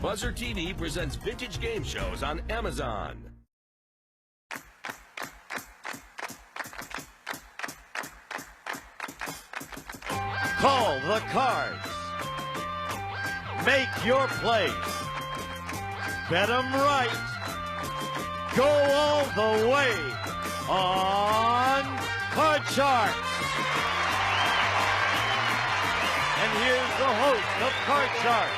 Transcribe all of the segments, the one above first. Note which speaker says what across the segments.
Speaker 1: Buzzer TV presents vintage game shows on Amazon.
Speaker 2: Call the cards. Make your plays. Bet 'em right. Go all the way on Card Sharks. And here's the host of Card Sharks,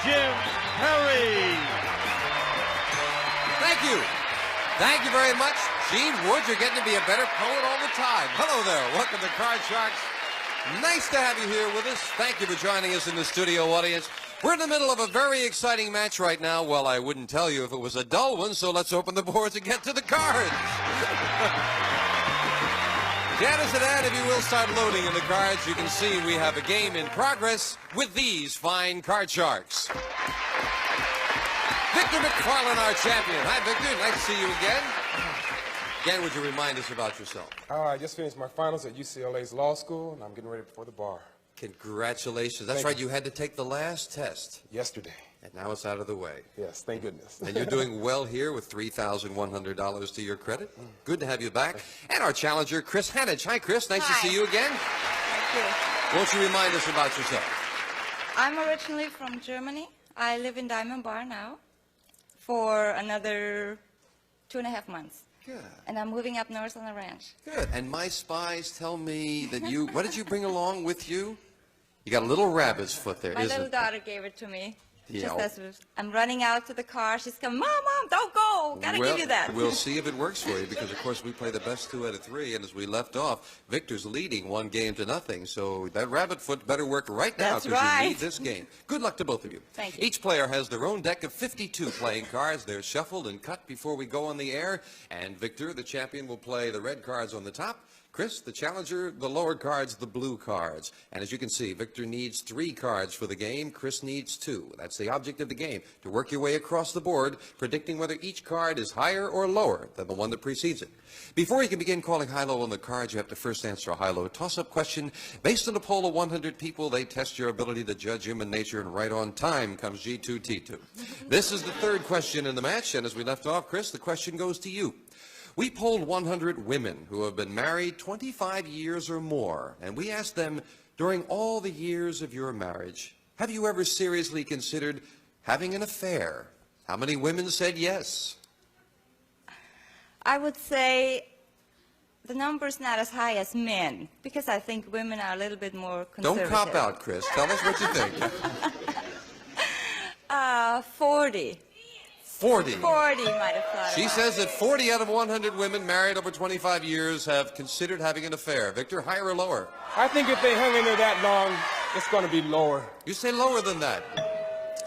Speaker 2: Jim Perry.
Speaker 3: Thank you. Thank you very much. Gene Wood, you're getting to be a better poet all the time. Hello there. Welcome to Card Sharks. Nice to have you here with us. Thank you for joining us in the studio audience. We're in the middle of a very exciting match right now. Well, I wouldn't tell you if it was a dull one, so let's open the boards and get to the cards. Janice and Ed, if you will, start loading in the cards. You can see we have a game in progress with these fine Card Sharks. Victor McFarlane, our champion. Hi, Victor. Nice to see you again. Again, would you remind us about yourself?
Speaker 4: I just finished my finals at UCLA's law school, and I'm getting ready for the bar.
Speaker 3: Congratulations. That's right. You had to take the last test.
Speaker 4: Yesterday.
Speaker 3: And now it's out of the way.
Speaker 4: Yes, thank goodness.
Speaker 3: And you're doing well here with $3,100 to your credit. Good to have you back. And our challenger, Chris Hanich. Hi, Chris. Nice to see you again.
Speaker 5: Thank you.
Speaker 3: Won't you remind us about yourself?
Speaker 5: I'm originally from Germany. I live in Diamond Bar now for another 2.5 months.
Speaker 3: Good.
Speaker 5: And I'm moving up north on the ranch.
Speaker 3: Good. And my spies tell me that you, what did you bring along with you? You got a little rabbit's foot there,
Speaker 5: My
Speaker 3: isn't
Speaker 5: little
Speaker 3: it?
Speaker 5: daughter gave it to me.
Speaker 3: Yeah.
Speaker 5: Just as I'm running out to the car, she's coming, Mom, don't go. Gotta give you that.
Speaker 3: We'll see if it works for you because, of course, we play the best 2 out of 3. And as we left off, Victor's leading 1-0. So that rabbit foot better work right now because you need this game. Good luck to both of you.
Speaker 5: Thank you.
Speaker 3: Each player has their own deck of 52 playing cards. They're shuffled and cut before we go on the air. And Victor, the champion, will play the red cards on the top. Chris, the challenger, the lower cards, the blue cards. And as you can see, Victor needs 3 cards for the game. Chris needs 2. That's the object of the game, to work your way across the board, predicting whether each card is higher or lower than the one that precedes it. Before you can begin calling high-low on the cards, you have to first answer a high-low toss-up question. Based on a poll of 100 people, they test your ability to judge human nature, and right on time comes G2T2. This is the 3rd question in the match, and as we left off, Chris, the question goes to you. We polled 100 women who have been married 25 years or more, and we asked them, during all the years of your marriage, have you ever seriously considered having an affair? How many women said yes?
Speaker 5: I would say the number's not as high as men, because I think women are a little bit more conservative.
Speaker 3: Don't cop out, Chris. Tell us what you think.
Speaker 5: 40.
Speaker 3: 40.
Speaker 5: 40 might have thought
Speaker 3: She
Speaker 5: about
Speaker 3: says that 40 out of 100 women married over 25 years have considered having an affair. Victor, higher or lower?
Speaker 4: I think if they hung in there that long, it's going to be lower.
Speaker 3: You say lower than that.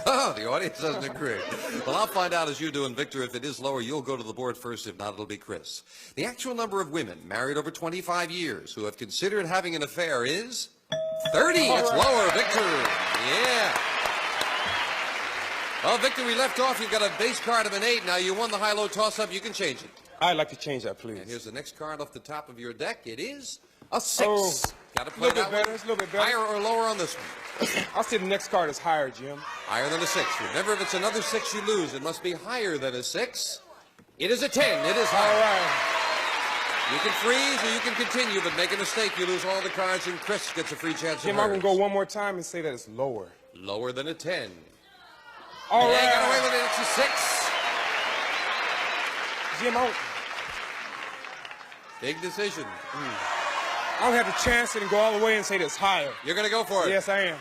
Speaker 3: Oh, the audience doesn't agree. Well, I'll find out as you do, and Victor, if it is lower, you'll go to the board first. If not, it'll be Chris. The actual number of women married over 25 years who have considered having an affair is 30. It's lower, Victor. Yeah. Well, Victor, we left off. You've got a base card of an 8. Now, you won the high-low toss-up. You can change it.
Speaker 4: I'd like to change that, please.
Speaker 3: And here's the next card off the top of your deck. It is a 6.
Speaker 4: Oh,
Speaker 3: got to play that one.
Speaker 4: It's a little bit better.
Speaker 3: Higher or lower on this one?
Speaker 4: I'll say the next card is higher, Jim.
Speaker 3: Higher than a 6. Remember, if it's another 6, you lose. It must be higher than a 6. It is a 10. It is higher.
Speaker 4: All right.
Speaker 3: You can freeze or you can continue, but make a mistake, you lose all the cards, and Chris gets a free chance
Speaker 4: Jim,
Speaker 3: of
Speaker 4: I'm
Speaker 3: hers.
Speaker 4: going to go one more time and say that it's lower.
Speaker 3: Lower than a 10.
Speaker 4: All right.
Speaker 3: Got away with it. It's a 6.
Speaker 4: Jim,
Speaker 3: Big decision.
Speaker 4: I don't have to chance it and go all the way and say that it's higher.
Speaker 3: You're going to go for it.
Speaker 4: Yes, I am.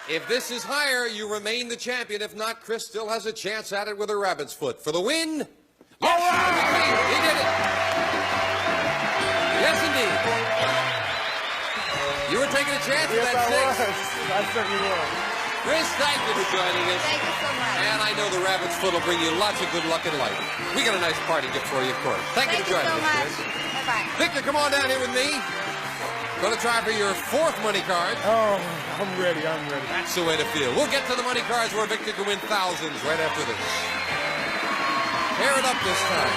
Speaker 3: If this is higher, you remain the champion. If not, Chris still has a chance at it with a rabbit's foot. For the win, yes,
Speaker 4: all right.
Speaker 3: He did it. Yes, indeed. You were taking a chance with
Speaker 4: Yes,
Speaker 3: that 6.
Speaker 4: I certainly was.
Speaker 3: Chris, thank you for joining us.
Speaker 5: Thank you so much.
Speaker 3: And I know the rabbit's foot will bring you lots of good luck in life. We got a nice party gift for you, of course. Thank you for joining
Speaker 5: so
Speaker 3: us,
Speaker 5: much.
Speaker 3: Chris.
Speaker 5: Bye-bye.
Speaker 3: Victor, come on down here with me. Going to try for your 4th money card.
Speaker 4: Oh, I'm ready.
Speaker 3: That's the way to feel. We'll get to the money cards where Victor can win thousands right after this. Pair it up this time.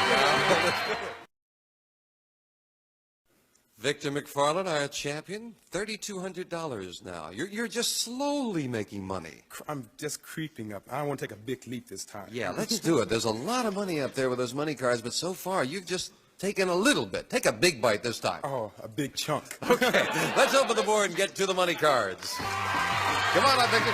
Speaker 3: Victor McFarland, our champion, $3,200 now. You're just slowly making money.
Speaker 4: I'm just creeping up. I don't want to take a big leap this time.
Speaker 3: Yeah, let's do it. There's a lot of money up there with those money cards, but so far you've just taken a little bit. Take a big bite this time.
Speaker 4: Oh, a big chunk.
Speaker 3: Okay, let's open the board and get to the money cards. Come on up, Victor.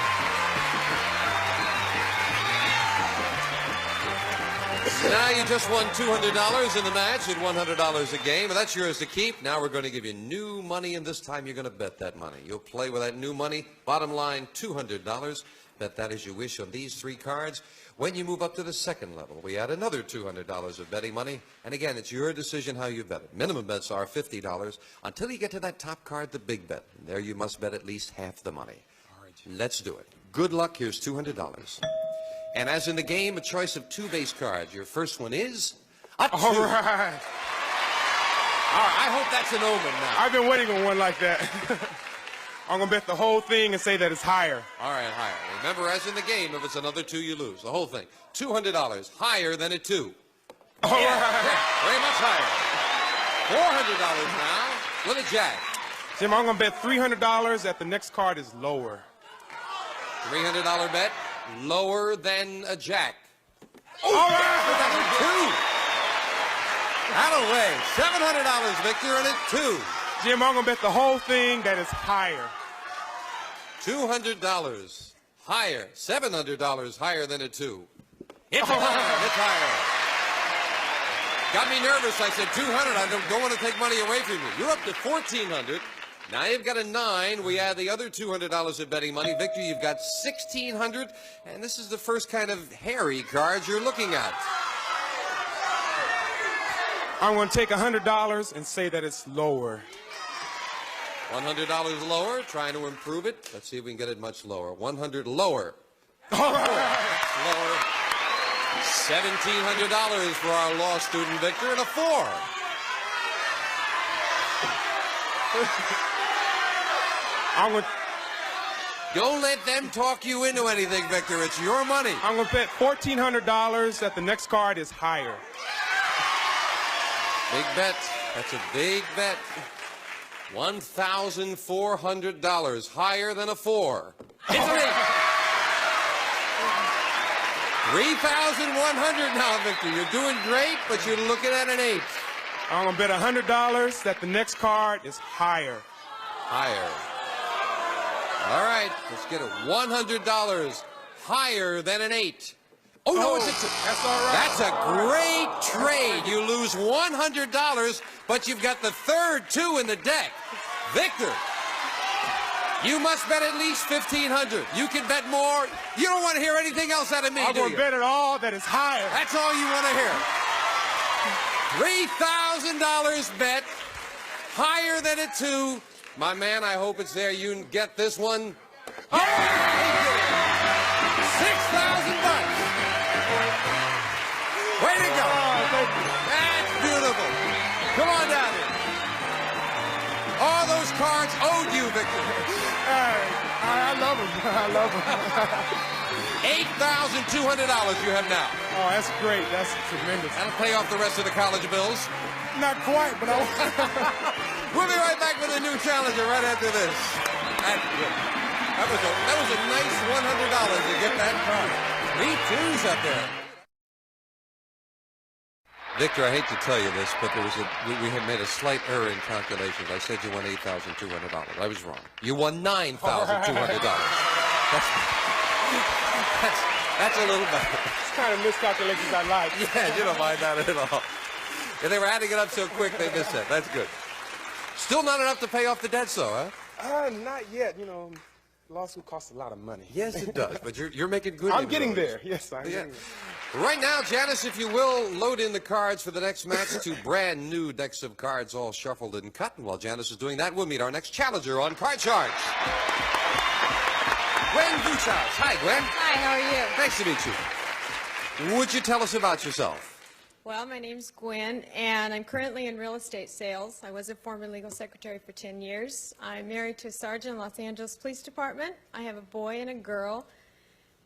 Speaker 3: Now you just won $200 in the match at $100 a game, and that's yours to keep. Now we're going to give you new money, and this time you're going to bet that money. You'll play with that new money. Bottom line, $200. Bet that as you wish on these three cards. When you move up to the second level, we add another $200 of betting money. And again, it's your decision how you bet it. Minimum bets are $50 until you get to that top card, the big bet. And there you must bet at least half the money.
Speaker 4: All right,
Speaker 3: let's do it. Good luck. Here's $200. And as in the game, a choice of two base cards. Your first one is a 2.
Speaker 4: All right.
Speaker 3: All right, I hope that's an omen now.
Speaker 4: I've been waiting on one like that. I'm going to bet the whole thing and say that it's higher.
Speaker 3: All right, higher. Remember, as in the game, if it's another 2, you lose. The whole thing. $200, higher than a 2.
Speaker 4: All right.
Speaker 3: Very much higher. $400 now with a jack.
Speaker 4: Jim, I'm going to bet $300 that the next card is lower.
Speaker 3: $300 bet, lower than a jack.
Speaker 4: All right.
Speaker 3: Another 2. Out of the way. $700, Victor, and it's 2.
Speaker 4: Jim, I'm going to bet the whole thing that is higher.
Speaker 3: $200 higher. $700 higher than a 2. It's higher. It's higher. Got me nervous. I said 200. I don't want to take money away from you. You're up to $1,400. Now you've got a 9. We add the other $200 of betting money. Victor, you've got $1,600. And this is the first kind of hairy cards you're looking at.
Speaker 4: I'm going to take $100 and say that it's lower.
Speaker 3: $100 lower, trying to improve it. Let's see if we can get it much lower. 100 lower.
Speaker 4: All right.
Speaker 3: Lower. $1,700 for our law student, Victor, and a 4. Don't let them talk you into anything, Victor. It's your money.
Speaker 4: I'm going to bet $1,400 that the next card is higher.
Speaker 3: Big bet. That's a big bet. $1,400 higher than a 4. It's an 8. $3,100 now, Victor. You're doing great, but you're looking at an 8.
Speaker 4: I'm going to bet $100 that the next card is higher.
Speaker 3: Higher. All right, let's get it. $100 higher than an 8. Oh, no, it's a 2.
Speaker 4: That's all right.
Speaker 3: That's a great trade. You lose $100, but you've got the third 2 in the deck. Victor, you must bet at least $1,500. You can bet more. You don't want to hear anything else out of me,
Speaker 4: I'm
Speaker 3: do
Speaker 4: going
Speaker 3: you?
Speaker 4: to bet it all that is higher.
Speaker 3: That's all you want to hear. $3,000 bet, higher than a 2. My man, I hope it's there. You can get this one. Oh, $6,000. Way to go. That's beautiful. Come on down here. All those cards owed you, Victor.
Speaker 4: I love him. I love him.
Speaker 3: $8,200 you have now.
Speaker 4: Oh, that's great. That's tremendous.
Speaker 3: That'll pay off the rest of the college bills.
Speaker 4: Not quite, but
Speaker 3: We'll be right back with a new challenger right after this. That's good. That was a nice $100 to get that card. 3 2s up there. Victor, I hate to tell you this, but we had made a slight error in calculations. I said you won $8,200. I was wrong. You won $9,200. That's a little better.
Speaker 4: it's kind of miscalculations I like.
Speaker 3: Yeah, you don't mind that at all. If they were adding it up so quick, they missed that. That's good. Still not enough to pay off the debts, though, huh?
Speaker 4: Not yet. You know, law school costs a lot of money.
Speaker 3: Yes, it does, but you're making good.
Speaker 4: I'm getting
Speaker 3: inroads.
Speaker 4: there. Yes, I'm getting there.
Speaker 3: Right now, Janice, if you will, load in the cards for the next match. 2 brand new decks of cards all shuffled and cut. And while Janice is doing that, we'll meet our next challenger on Card Charge. Gwen Buchhaus. Hi, Gwen.
Speaker 6: Hi, how are you?
Speaker 3: Nice to meet you. Would you tell us about yourself?
Speaker 6: Well, my name's Gwen, and I'm currently in real estate sales. I was a former legal secretary for 10 years. I'm married to a sergeant in Los Angeles Police Department. I have a boy and a girl,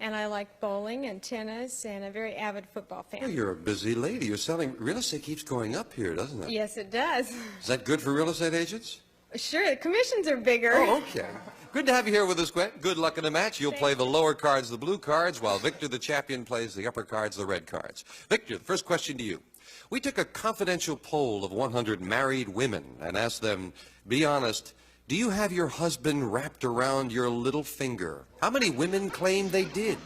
Speaker 6: And I like bowling and tennis and a very avid football
Speaker 3: Well,
Speaker 6: fan.
Speaker 3: you're a busy lady. You're selling real estate keeps going up here, doesn't it?
Speaker 6: Yes, it does.
Speaker 3: Is that good for real estate agents?
Speaker 6: Sure, the commissions are bigger.
Speaker 3: Oh, okay. Good to have you here with us, Gwen. Good luck in the match. You'll play the lower cards, the blue cards, while Victor, the champion, plays the upper cards, the red cards. Victor, the first question to you. We took a confidential poll of 100 married women and asked them, be honest, do you have your husband wrapped around your little finger? How many women claim they did?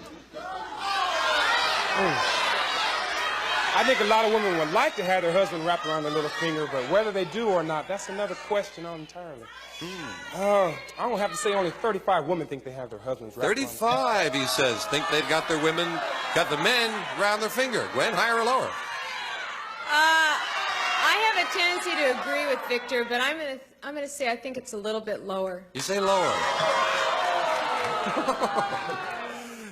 Speaker 4: I think a lot of women would like to have their husband wrapped around their little finger, but whether they do or not, that's another question entirely. I'm going to have to say only 35 women think they have their husbands wrapped
Speaker 3: 35, he says, think they've got their women, got the men around their finger. Gwen, higher or lower?
Speaker 6: I have a tendency to agree with Victor, but I'm gonna say I think it's a little bit lower.
Speaker 3: You say lower.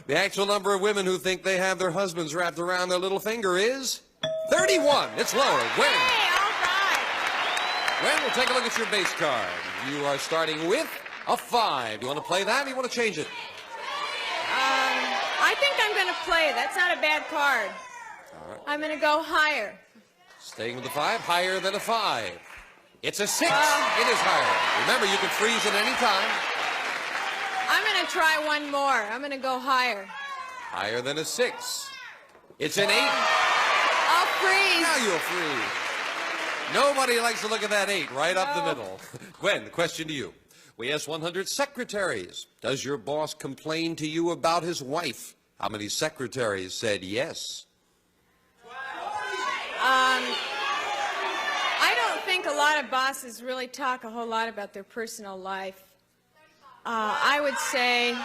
Speaker 3: The actual number of women who think they have their husbands wrapped around their little finger is 31. It's lower. Gwen.
Speaker 6: Hey, all right.
Speaker 3: Gwen, we'll take a look at your base card. You are starting with a 5. Do you want to play that or do you want to change it?
Speaker 6: I think I'm gonna play it. That's not a bad card.
Speaker 3: All right.
Speaker 6: I'm gonna go higher.
Speaker 3: Staying with the 5, higher than a 5. It's a 6. It is higher. Remember, you can freeze at any time.
Speaker 6: I'm gonna try one more. I'm gonna go higher.
Speaker 3: Higher than a 6. It's an 8.
Speaker 6: I'll freeze.
Speaker 3: Now you'll freeze. Nobody likes to look at that 8 right up the middle. Gwen, the question to you. We asked 100 secretaries. Does your boss complain to you about his wife? How many secretaries said yes?
Speaker 6: I don't think a lot of bosses really talk a whole lot about their personal life. I would say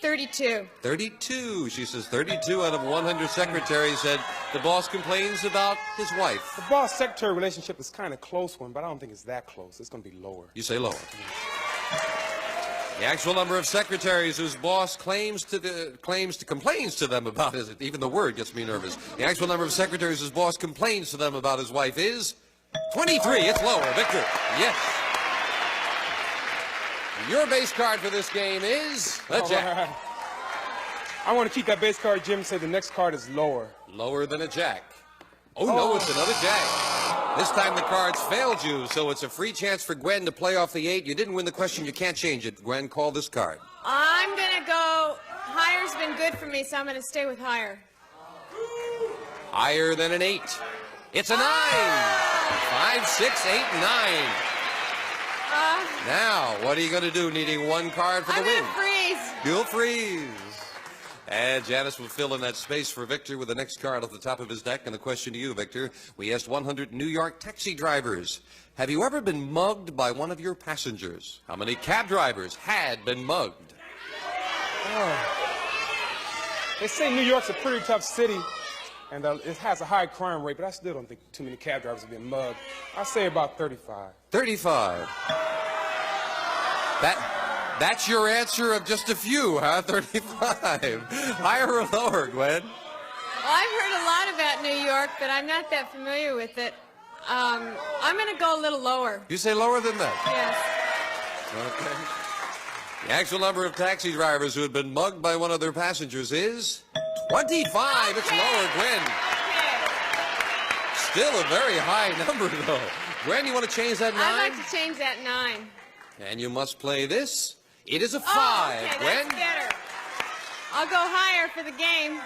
Speaker 6: 32.
Speaker 3: 32. She says 32 out of 100 secretaries said the boss complains about his wife.
Speaker 4: The boss-secretary relationship is kind of a close one, but I don't think it's that close. It's going to be lower.
Speaker 3: You say lower. The actual number of secretaries whose boss complains to them about his, even the word gets me nervous. The actual number of secretaries whose boss complains to them about his wife is 23. It's lower. Victor. Yes. Your base card for this game is a jack.
Speaker 4: Right. I want to keep that base card, Jim, and say the next card is lower.
Speaker 3: Lower than a jack. Oh, no, it's another jack. This time the cards failed you, so it's a free chance for Gwen to play off the 8. You didn't win the question. You can't change it. Gwen, call this card.
Speaker 6: I'm gonna go. Higher's been good for me, so I'm gonna stay with higher.
Speaker 3: Higher than an 8. It's a 9. 5, 6, 8, 9. Now, what are you going to do, needing one card for the win?
Speaker 6: I'm gonna freeze.
Speaker 3: You'll freeze. And Janice will fill in that space for Victor with the next card at the top of his deck. And the question to you, Victor, we asked 100 New York taxi drivers, have you ever been mugged by one of your passengers? How many cab drivers had been mugged?
Speaker 4: They say New York's a pretty tough city, and it has a high crime rate, but I still don't think too many cab drivers have been mugged. I say about 35.
Speaker 3: 35. That's your answer of just a few, huh? 35. Higher or lower, Gwen?
Speaker 6: Well, I've heard a lot about New York, but I'm not that familiar with it. I'm gonna go a little lower.
Speaker 3: You say lower than that?
Speaker 6: Yes.
Speaker 3: Okay. The actual number of taxi drivers who had been mugged by one of their passengers is 25. It's lower, Gwen. Still a very high number, though. Gwen, you want to change that 9?
Speaker 6: I'd like to change that 9.
Speaker 3: And you must play this. It is a 5,
Speaker 6: okay,
Speaker 3: Gwen.
Speaker 6: that's better. I'll go higher for the game.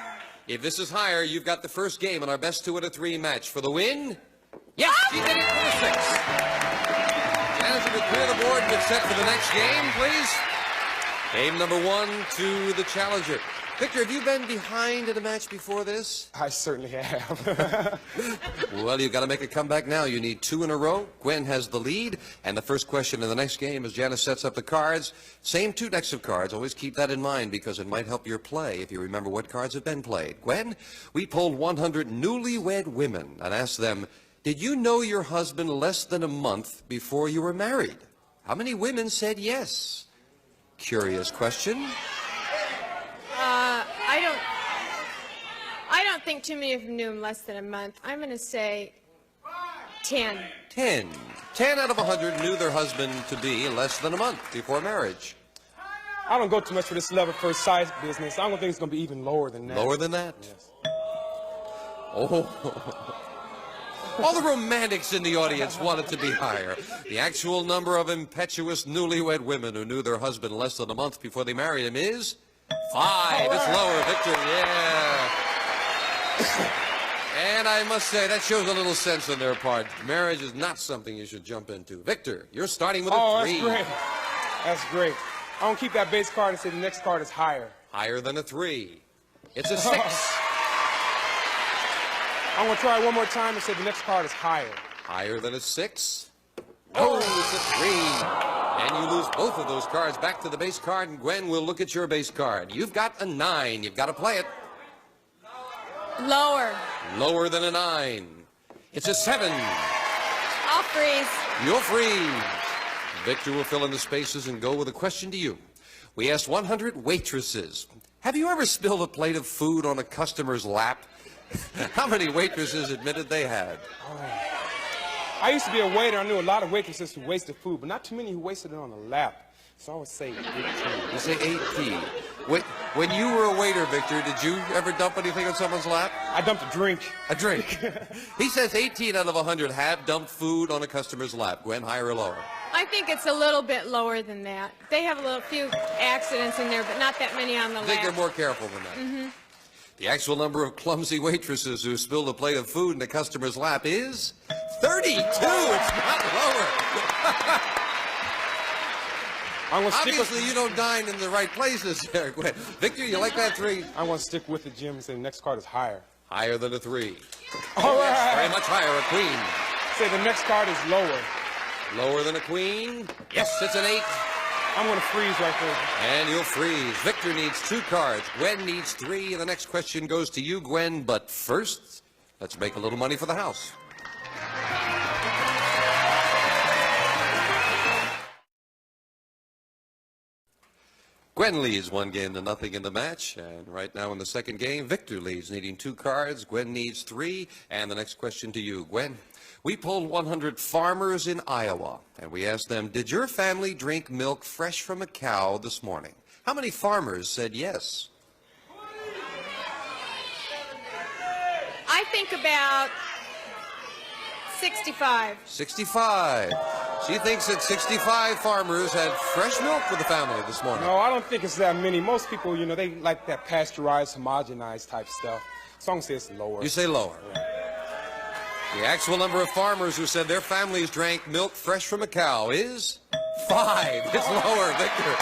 Speaker 3: If this is higher, you've got the first game in our best 2 out of 3 match. For the win? Yes, she did it for the 6. Janice, if you clear the board and get set for the next game, please. Game number 1 to the challenger. Victor, have you been behind in a match before this?
Speaker 4: I certainly have.
Speaker 3: Well, you've got to make a comeback now. You need 2 in a row. Gwen has the lead. And the first question in the next game as Janice sets up the cards. Same 2 decks of cards. Always keep that in mind because it might help your play if you remember what cards have been played. Gwen, we polled 100 newlywed women and asked them, did you know your husband less than a month before you were married? How many women said yes? Curious question.
Speaker 6: I don't think too many of them knew him less than a month. I'm going to say 10.
Speaker 3: 10. 10 out of 100 knew their husband to be less than a month before marriage.
Speaker 4: I don't go too much for this love at first sight business. I don't think it's going to be even lower than that.
Speaker 3: Lower than that?
Speaker 4: Yes.
Speaker 3: Oh. All the romantics in the audience want it to be higher. The actual number of impetuous newlywed women who knew their husband less than a month before they married him is 5. It's lower, Victor. Yeah. And I must say, that shows a little sense on their part. Marriage is not something you should jump into. Victor, you're starting with a 3.
Speaker 4: That's great. That's great. I don't keep that base card and say the next card is higher.
Speaker 3: Higher than a 3. It's a 6.
Speaker 4: I'm going to try one more time and say the next card is higher.
Speaker 3: Higher than a 6. Oh, it's a 3. And you lose both of those cards back to the base card, and Gwen will look at your base card. You've got a 9. You've got to play it.
Speaker 6: Lower.
Speaker 3: Lower than a 9. It's a 7.
Speaker 6: I'll freeze.
Speaker 3: You'll freeze. Victor will fill in the spaces and go with a question to you. We asked 100 waitresses, have you ever spilled a plate of food on a customer's lap? How many waitresses admitted they had?
Speaker 4: I used to be a waiter. I knew a lot of waitresses who wasted food, but not too many who wasted it on the lap. So I would say 18.
Speaker 3: You say 18. When you were a waiter, Victor, did you ever dump anything on someone's lap?
Speaker 4: I dumped a drink.
Speaker 3: A drink. He says 18 out of 100 have dumped food on a customer's lap. Gwen, higher or lower?
Speaker 6: I think it's a little bit lower than that. They have a few accidents in there, but not that many on the
Speaker 3: I think they're
Speaker 6: lap.
Speaker 3: more careful than that. Mm-hmm. The actual number of clumsy waitresses who spilled a plate of food in a customer's lap is 32. It's not lower. Obviously, you don't dine in the right places there, Gwen. Victor, you like that 3?
Speaker 4: I want to stick with the Jim and say the next card is higher.
Speaker 3: Higher than a 3.
Speaker 4: All right.
Speaker 3: Very much higher, a queen.
Speaker 4: Say the next card is lower.
Speaker 3: Lower than a queen? Yes, it's an 8.
Speaker 4: I'm going to freeze right there.
Speaker 3: And you'll freeze. Victor needs 2 cards. Gwen needs 3. And the next question goes to you, Gwen. But first, let's make a little money for the house. Gwen leads 1 game to nothing in the match. And right now in the second game, Victor leads, needing 2 cards. Gwen needs 3. And the next question to you, Gwen. We polled 100 farmers in Iowa, and we asked them, did your family drink milk fresh from a cow this morning? How many farmers said yes?
Speaker 6: I think about 65.
Speaker 3: 65. She thinks that 65 farmers had fresh milk for the family this morning.
Speaker 4: No, I don't think it's that many. Most people, you know, they like that pasteurized, homogenized type stuff. So I'm going to say it's lower.
Speaker 3: You say lower.
Speaker 4: Yeah.
Speaker 3: The actual number of farmers who said their families drank milk fresh from a cow is 5. It's lower, Victor.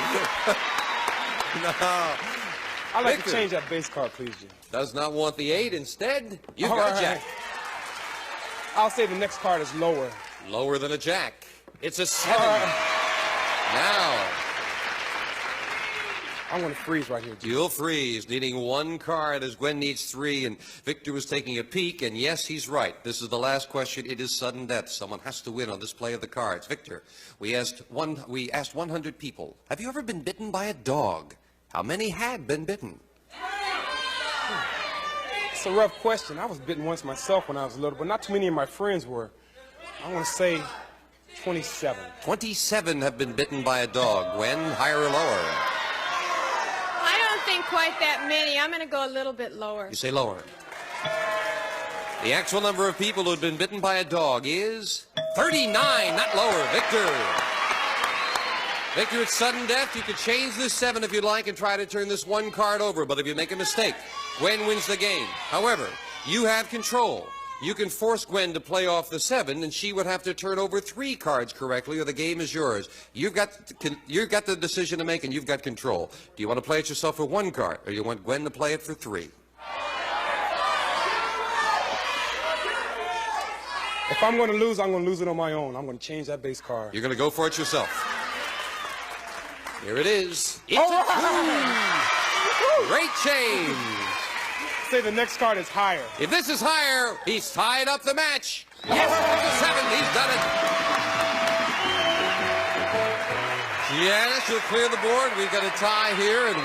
Speaker 3: No.
Speaker 4: I'd like
Speaker 3: Victor
Speaker 4: to change that base card, please, Jim.
Speaker 3: does not want the 8. Instead, you've
Speaker 4: All
Speaker 3: got
Speaker 4: right.
Speaker 3: a jack.
Speaker 4: I'll say the next card is lower.
Speaker 3: Lower than a jack. It's a 7.
Speaker 4: All right.
Speaker 3: Now,
Speaker 4: I'm going to freeze right here, Jim.
Speaker 3: you'll freeze, needing 1 card as Gwen needs 3, and Victor was taking a peek, and yes, he's right. This is the last question. It is sudden death. Someone has to win on this play of the cards. Victor, we asked 100 people, have you ever been bitten by a dog? How many had been bitten?
Speaker 4: It's a rough question. I was bitten once myself when I was little, but not too many of my friends were. I want to say 27.
Speaker 3: 27 have been bitten by a dog. Gwen, higher or lower?
Speaker 6: I don't think quite that many. I'm going to go a little bit lower.
Speaker 3: You say lower. The actual number of people who have been bitten by a dog is 39, not lower. Victor. Victor, it's sudden death. You could change this 7 if you'd like and try to turn this 1 card over, but if you make a mistake, Gwen wins the game. However, you have control. You can force Gwen to play off the 7, and she would have to turn over 3 cards correctly, or the game is yours. You've got the decision to make, and you've got control. Do you want to play it yourself for 1 card, or you want Gwen to play it for 3?
Speaker 4: If I'm going to lose, I'm going to lose it on my own. I'm going to change that base card.
Speaker 3: You're going to go for it yourself. Here it is. It's
Speaker 4: All
Speaker 3: a
Speaker 4: right.
Speaker 3: 2. Great change.
Speaker 4: Say the next card is higher.
Speaker 3: If this is higher, he's tied up the match. Yes, it's a 7. He's done it. Janice, you'll clear the board. We've got a tie here at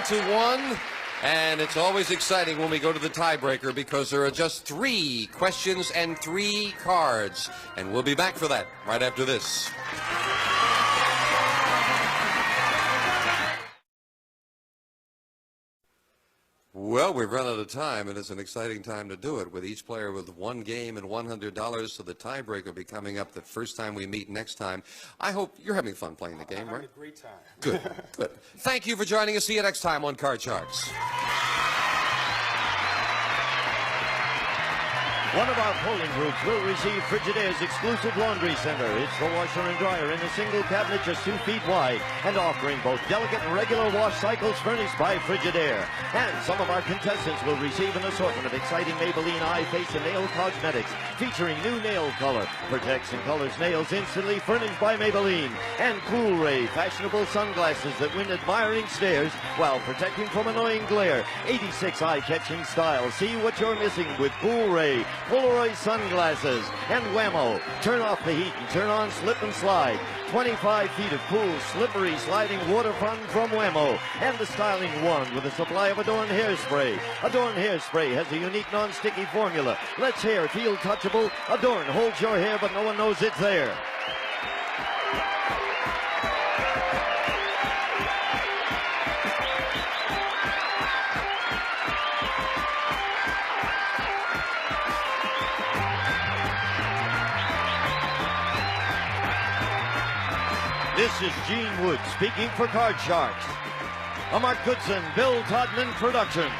Speaker 3: 1-1. And it's always exciting when we go to the tiebreaker because there are just 3 questions and 3 cards. And we'll be back for that right after this. Well, we've run out of time, and it's an exciting time to do it, with each player with one game and $100, so the tiebreaker will be coming up the first time we meet next time. I hope you're having fun playing the game, right?
Speaker 4: I'm having a great time.
Speaker 3: Good, good. Thank you for joining us. See you next time on Card Sharks.
Speaker 2: One of our polling groups will receive Frigidaire's exclusive laundry center. It's the washer and dryer in a single cabinet just 2 feet wide and offering both delicate and regular wash cycles furnished by Frigidaire. And some of our contestants will receive an assortment of exciting Maybelline eye, face, and nail cosmetics featuring new nail color. Protects and colors nails instantly, furnished by Maybelline. And Cool Ray, fashionable sunglasses that win admiring stares while protecting from annoying glare. 86 eye-catching styles. See what you're missing with Cool Ray. Polaroid sunglasses, and Whammo. Turn off the heat and turn on slip and slide. 25 feet of cool, slippery, sliding water fun from Whammo. And the styling wand with a supply of Adorn hairspray. Adorn hairspray has a unique non-sticky formula. Lets hair feel touchable. Adorn holds your hair, but no one knows it's there. This is Gene Wood speaking for Card Sharks. A Mark Goodson-Bill Todman production.